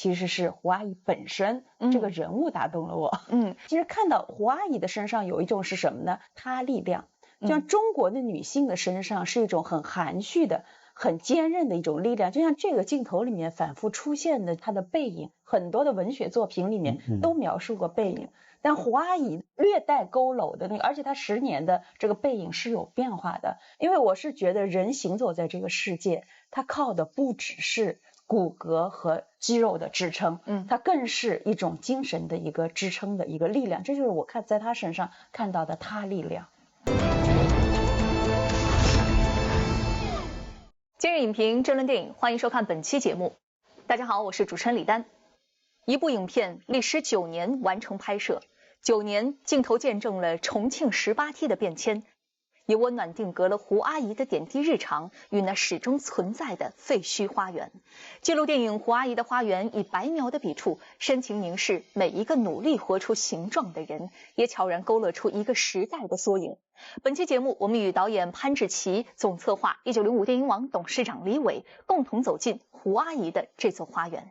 其实是胡阿姨本身这个人物打动了我。其实看到胡阿姨的身上有一种是什么呢？她力量，就像中国的女性的身上是一种很含蓄的、很坚韧的一种力量。就像这个镜头里面反复出现的她的背影，很多的文学作品里面都描述过背影。但胡阿姨略带佝偻的那个，而且她10年的这个背影是有变化的。因为我是觉得人行走在这个世界，他靠的不只是骨骼和肌肉的支撑，它更是一种精神的一个支撑的一个力量。这就是我在他身上看到的他力量。今日影评争论电影，欢迎收看本期节目。大家好，我是主持人李丹。一部影片历时9年完成拍摄，9年镜头见证了重庆18梯的变迁，也温暖定格了胡阿姨的点滴日常与那始终存在的废墟花园。记录电影《胡阿姨的花园》以白描的笔触，深情凝视每一个努力活出形状的人，也悄然勾勒出一个时代的缩影。本期节目，我们与导演潘志奇、总策划1905电影网董事长李伟共同走进胡阿姨的这座花园。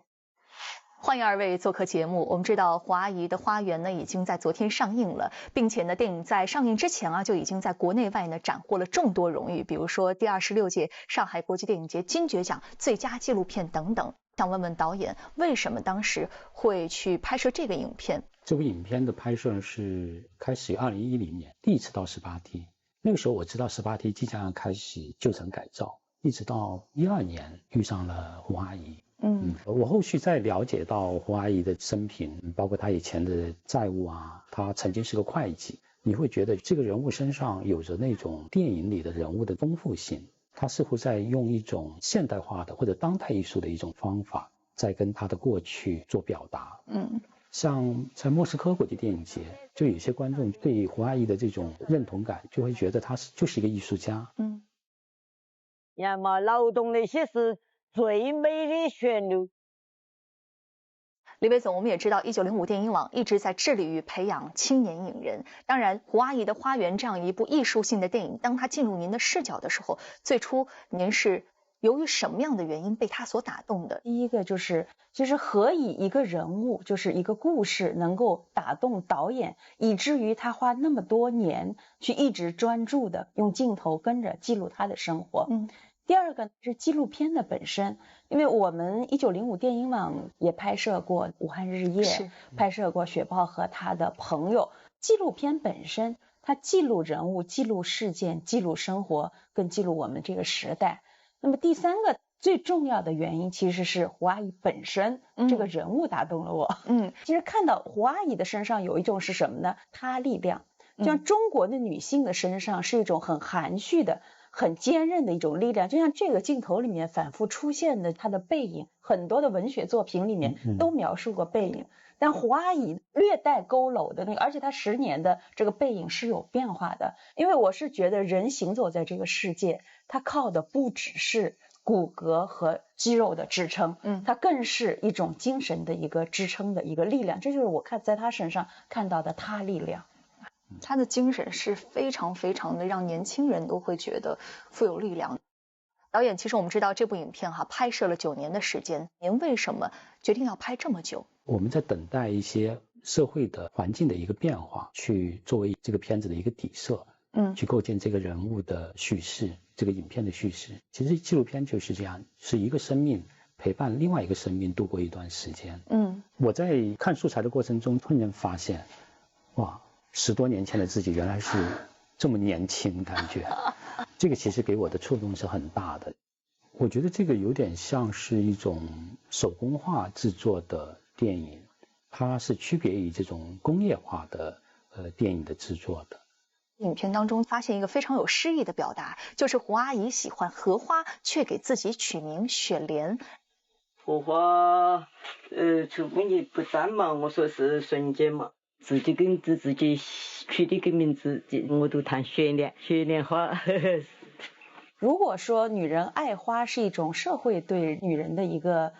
欢迎二位做客节目。我们知道胡阿姨的花园呢已经在昨天上映了，并且呢电影在上映之前就已经在国内外呢斩获了众多荣誉，比如说第26届上海国际电影节金爵奖最佳纪录片等等。想问问导演，为什么当时会去拍摄这个影片？这部影片的拍摄是开始于2010年，第一次到18梯。那个时候我知道18梯即将要开始旧城改造，一直到12年遇上了胡阿姨。我后续再了解到胡阿姨的生平，包括她以前的债务她曾经是个会计，你会觉得这个人物身上有着那种电影里的人物的丰富性，她似乎在用一种现代化的或者当代艺术的一种方法，在跟她的过去做表达。像在莫斯科国际电影节，就有些观众对胡阿姨的这种认同感，就会觉得她就是一个艺术家。要么劳动那些是最美的旋律。李伟总，我们也知道1905电影网一直在致力于培养青年影人。当然，胡阿姨的花园这样一部艺术性的电影，当它进入您的视角的时候，最初您是由于什么样的原因被它所打动的？第一个就是，其实何以一个人物，就是一个故事能够打动导演，以至于他花那么多年去一直专注的用镜头跟着记录他的生活。第二个是纪录片的本身，因为我们1905电影网也拍摄过武汉日夜，拍摄过雪豹和他的朋友。纪录片本身，它记录人物、记录事件、记录生活，更记录我们这个时代。那么第三个最重要的原因，其实是胡阿姨本身这个人物打动了我。其实看到胡阿姨的身上有一种是什么呢？她力量，就像中国的女性的身上是一种很含蓄的、很坚韧的一种力量。就像这个镜头里面反复出现的她的背影，很多的文学作品里面都描述过背影。但胡阿姨略带佝偻的那个，而且她10年的这个背影是有变化的。因为我是觉得人行走在这个世界，他靠的不只是骨骼和肌肉的支撑，它更是一种精神的一个支撑的一个力量。这就是我在他身上看到的他力量。他的精神是非常非常的让年轻人都会觉得富有力量。导演，其实我们知道这部影片拍摄了9年的时间，您为什么决定要拍这么久？我们在等待一些社会的环境的一个变化，去作为这个片子的一个底色，去构建这个人物的叙事，这个影片的叙事。其实纪录片就是这样，是一个生命陪伴另外一个生命度过一段时间。我在看素材的过程中，突然发现，哇，10多年前的自己原来是这么年轻，感觉这个其实给我的触动是很大的。我觉得这个有点像是一种手工化制作的电影，它是区别于这种工业化的电影的制作的。影片当中发现一个非常有诗意的表达，就是胡阿姨喜欢荷花，却给自己取名雪莲。荷花出工艺不沾嘛，我说是纯洁嘛，自己跟自己取的个名字，我都谈雪莲，雪莲花。如果说女人爱花是一种社会对女人的一个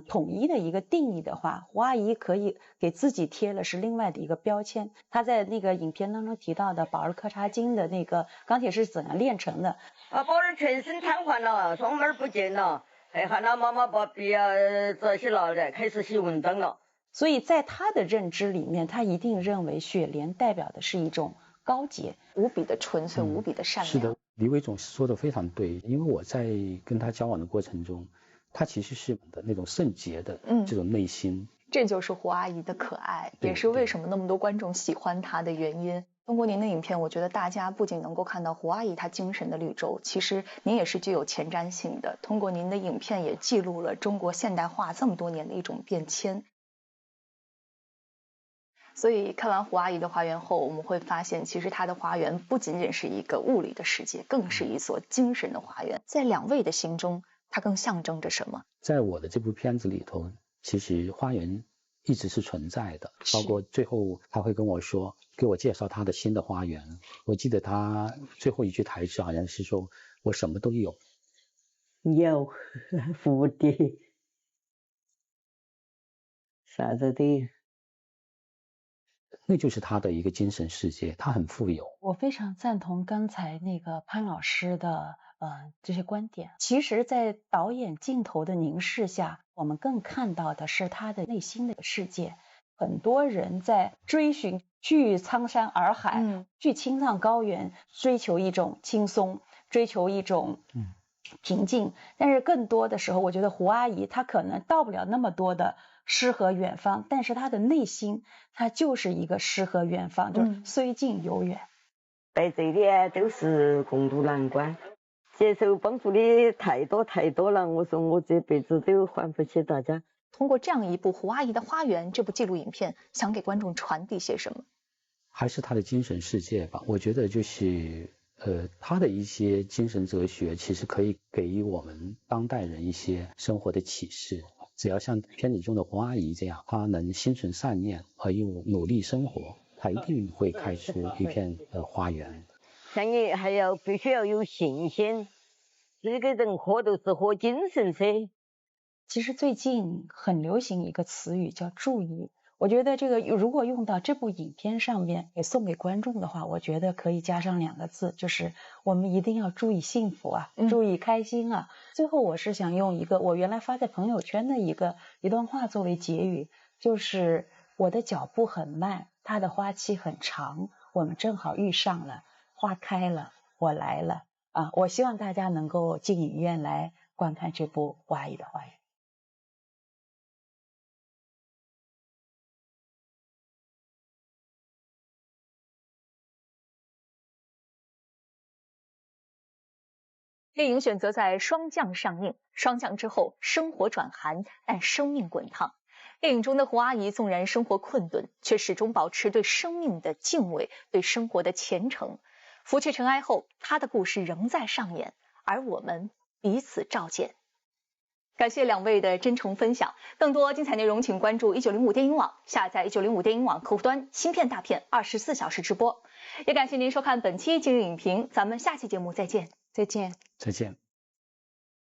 统一的一个定义的话，胡阿姨可以给自己贴了是另外的一个标签。她在那个影片当中提到的保尔柯察金的那个钢铁是怎样炼成的保尔全身瘫痪了，双目不见了，哎，喊他妈妈把笔啊这些拿来，开始写文章了。所以在他的认知里面，他一定认为雪莲代表的是一种高洁、无比的纯粹、无比的善良。是的，李伟总说的非常对，因为我在跟他交往的过程中，他其实是的那种圣洁的这种内心。这就是胡阿姨的可爱，也是为什么那么多观众喜欢她的原因。通过您的影片，我觉得大家不仅能够看到胡阿姨她精神的绿洲，其实您也是具有前瞻性的。通过您的影片也记录了中国现代化这么多年的一种变迁。所以看完胡阿姨的花园后，我们会发现，其实她的花园不仅仅是一个物理的世界，更是一所精神的花园。在两位的心中，它更象征着什么？在我的这部片子里头，其实花园一直是存在的，包括最后他会跟我说，给我介绍他的新的花园。我记得他最后一句台词好像是说，我什么都有。有蝴蝶，啥子都有。那就是他的一个精神世界，他很富有。我非常赞同刚才那个潘老师的这些观点。其实在导演镜头的凝视下，我们更看到的是他的内心的世界。很多人在追寻去苍山洱海，去青藏高原，追求一种轻松，追求一种平静。但是更多的时候，我觉得胡阿姨她可能到不了那么多的诗和远方，但是她的内心，她就是一个诗和远方，就是虽近犹远。在这里都是共度难关，接受帮助的太多了。我说我这辈子都还不起大家。通过这样一部《胡阿姨的花园》这部纪录影片，想给观众传递些什么？还是他的精神世界吧。我觉得就是他的一些精神哲学，其实可以给予我们当代人一些生活的启示。只要像片子中的胡阿姨这样，她能心存善念而又努力生活，她一定会开出一片花园。像你还要必须要有信心，这个人活都是活精神噻。其实最近很流行一个词语叫注意，我觉得这个如果用到这部影片上面给送给观众的话，我觉得可以加上2个字，就是我们一定要注意幸福啊，注意开心啊。最后我是想用一个我原来发在朋友圈的一段话作为结语，就是我的脚步很慢，它的花期很长，我们正好遇上了，花开了，我来了啊！我希望大家能够进影院来观看这部胡阿姨的花园。电影选择在霜降上映，霜降之后，生活转寒，但生命滚烫。电影中的胡阿姨纵然生活困顿，却始终保持对生命的敬畏，对生活的虔诚。拂去尘埃后，她的故事仍在上演，而我们彼此照见。感谢2位的真诚分享，更多精彩内容请关注1905电影网，下载1905电影网客户端，新片大片24小时直播。也感谢您收看本期今日影评，咱们下期节目再见。再见。再见。